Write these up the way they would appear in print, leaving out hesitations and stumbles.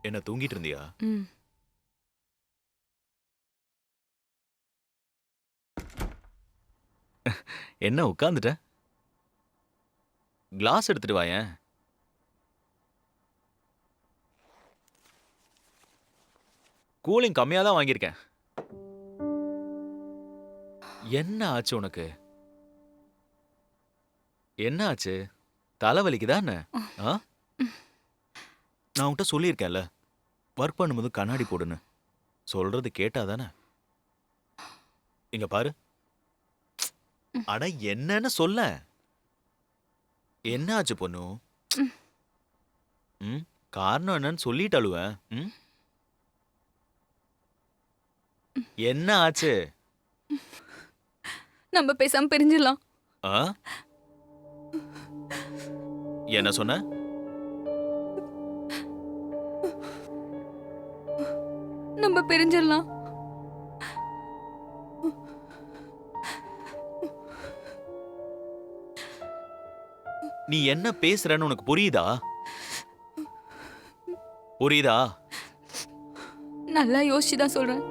என்ன தூங்கிட்டு இருந்தியா? ம். என்ன உட்கார்ந்துட்ட? கிளாஸ் எடுத்துட்டு வாயேன். கூலிங் கம்மியா தான் வாங்கியிருக்கேன். என்ன ஆச்சு உனக்கு? என்ன ஆச்சு? தலை வலிக்குதா என்ன? ஆ? நான் உன்கிட்ட சொல்லியிருக்கேன்ல, ஒர்க் பண்ணும்போது கண்ணாடி போடுன்னு. சொல்றது கேட்டா தானே? இங்க பாரு. அட என்னன்னு சொல்லேன். என்ன ஆச்சு பொண்ணு? ம்? காரணம் என்னன்னு சொல்லிட்டு அழுவேன். ம்? என்ன ஆச்சு? நம்ம பேசாம பிரிஞ்சிடலாம். ஆ? என்ன சொன்ன? நம்ம பிரிஞ்சிடலாம். நீ என்ன பேசுறன்னு உனக்கு புரியுதா? புரியுதா? நல்லா யோசிச்சு தான் சொல்றேன்.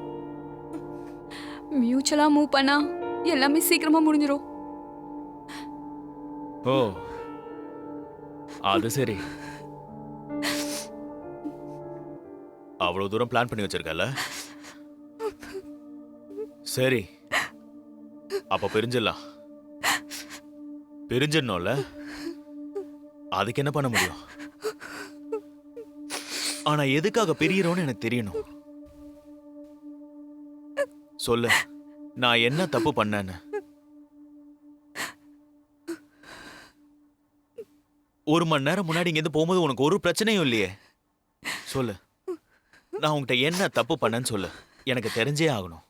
மியூச்சுவலா மூவ் பண்ணா எல்லாமே சீக்கிரமா முடிஞ்சிரும். ஓ, அது சரி. அவ்வளவு தூரம் பிளான் பண்ணி வச்சிருக்கல? சரி, அப்ப பிரிஞ்சிடலாம். பிரிஞ்சிடணும்ல? அதுக்கு என்ன பண்ண முடியும்? ஆனா எதுக்காக பிரியறோம்னு எனக்கு தெரியணும். சொல்லு, நான் என்ன தப்பு பண்ணேன்னு. ஒரு மணி நேரம் முன்னாடி இங்க இருந்து போகும்போது உனக்கு ஒரு பிரச்சனையும் இல்லையே. சொல்லு, நான் உன்கிட்ட என்ன தப்பு பண்ணேன்னு சொல்லு. எனக்கு தெரிஞ்சே ஆகணும்.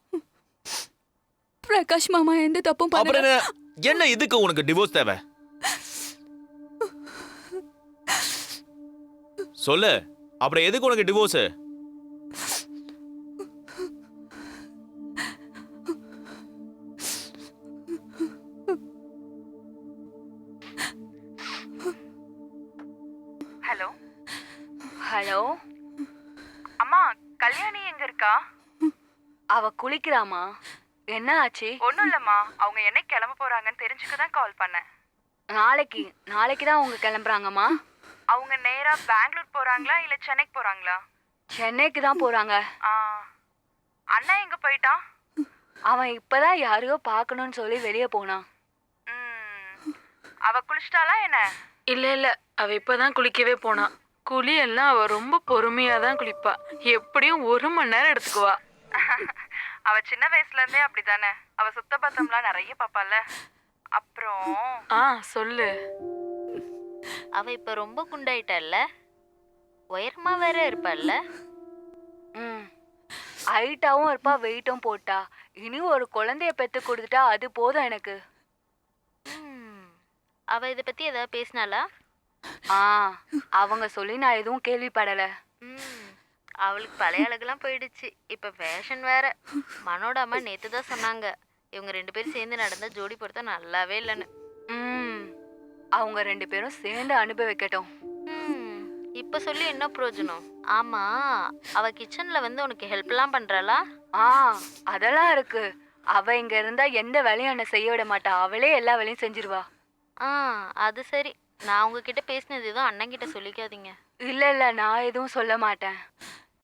பிரகாஷ் மாமா எந்த தப்பும் அப்புறம் பண்ணல. என்ன இதுக்கு உனக்கு டிவோர்ஸ் தேவை? சொல்லு, அப்புறம் எதுக்கு உனக்கு டிவோர்ஸ்? Hello hello. அம்மா, கல்யாணி எங்க இருக்கா? அவ குளிக்கிறாமா? என்ன ஆச்சு? ஒன்றும் இல்லைம்மா, அவங்க என்னைக்கு கிளம்ப போறாங்கன்னு தெரிஞ்சுக்க தான் கால் பண்ணேன். நாளைக்கு நாளைக்கு தான் அவங்க கிளம்புறாங்கம்மா. அவங்க நேரா பெங்களூர் போறாங்களா இல்ல சென்னைக்கு போறாங்களா? சென்னைக்கு தான் போறாங்க. ஆ, அண்ணா எங்க போயிட்டான்? அவன் இப்பதான் யாரையோ பார்க்கணும்னு சொல்லி வெளியே போனான். ம், அவ குளிச்சிட்டாளா என்ன? இல்ல அவ இப்பதான் குளிக்கவே போனா. குளி எல்லாம் அவ ரொம்ப பொறுமையா தான் குளிப்பா. எப்படியும் 1 மணி நேரம் எடுத்துக்குவா. அவ சின்ன வயசுல இருந்தே அப்படிதானே. அவ சுத்தபத்தம்லாம் நிறைய பாப்பால. அப்புறம் சொல்லு. அவ இப்ப ரொம்ப குண்டாயிட்டால, உயரமா வேற இருப்பாள்ல. ம். ஹைட்டாவும் இருப்பா, வெயிட்டும் போட்டா. இனி ஒரு குழந்தைய பெத்து கொடுத்துட்டா அது போதும் எனக்கு. ம், அவ இத பத்தி ஏதாவது பேசினாளா? ஆ, அவங்க சொல்லி நான் எதுவும் கேள்விப்படல. ம், அவளுக்கு பழைய அழகுலாம் போயிடுச்சு. இப்ப ஃபேஷன் வேற. மனோட அம்மா நேத்து தான் சொன்னாங்க, இவங்க 2 பேரும் சேர்ந்து நடந்த ஜோடி பொருத்தம் நல்லாவே இல்லைன்னு. ம். அவங்க 2 பேரும் சேர்ந்து அனுபவிக்கட்டும். ம், இப்ப சொல்லி என்ன பிரயோஜனம்? ஆமா, அவ கிச்சன்ல வந்து உனக்கு ஹெல்ப்லாம் பண்றாளா? ஆ, அதெல்லாம் இருக்கு. அவ இங்க இருந்தா எந்த வேலையும் என்ன செய்ய விட மாட்டா. அவளே எல்லா வேலையும் செஞ்சிருவா. ஆ, அது சரி. நான் உங்ககிட்ட பேசினது எதுவும் அண்ணன் கிட்ட சொல்லிக்காதீங்க. இல்ல இல்ல, நான் எதுவும் சொல்ல மாட்டேன்.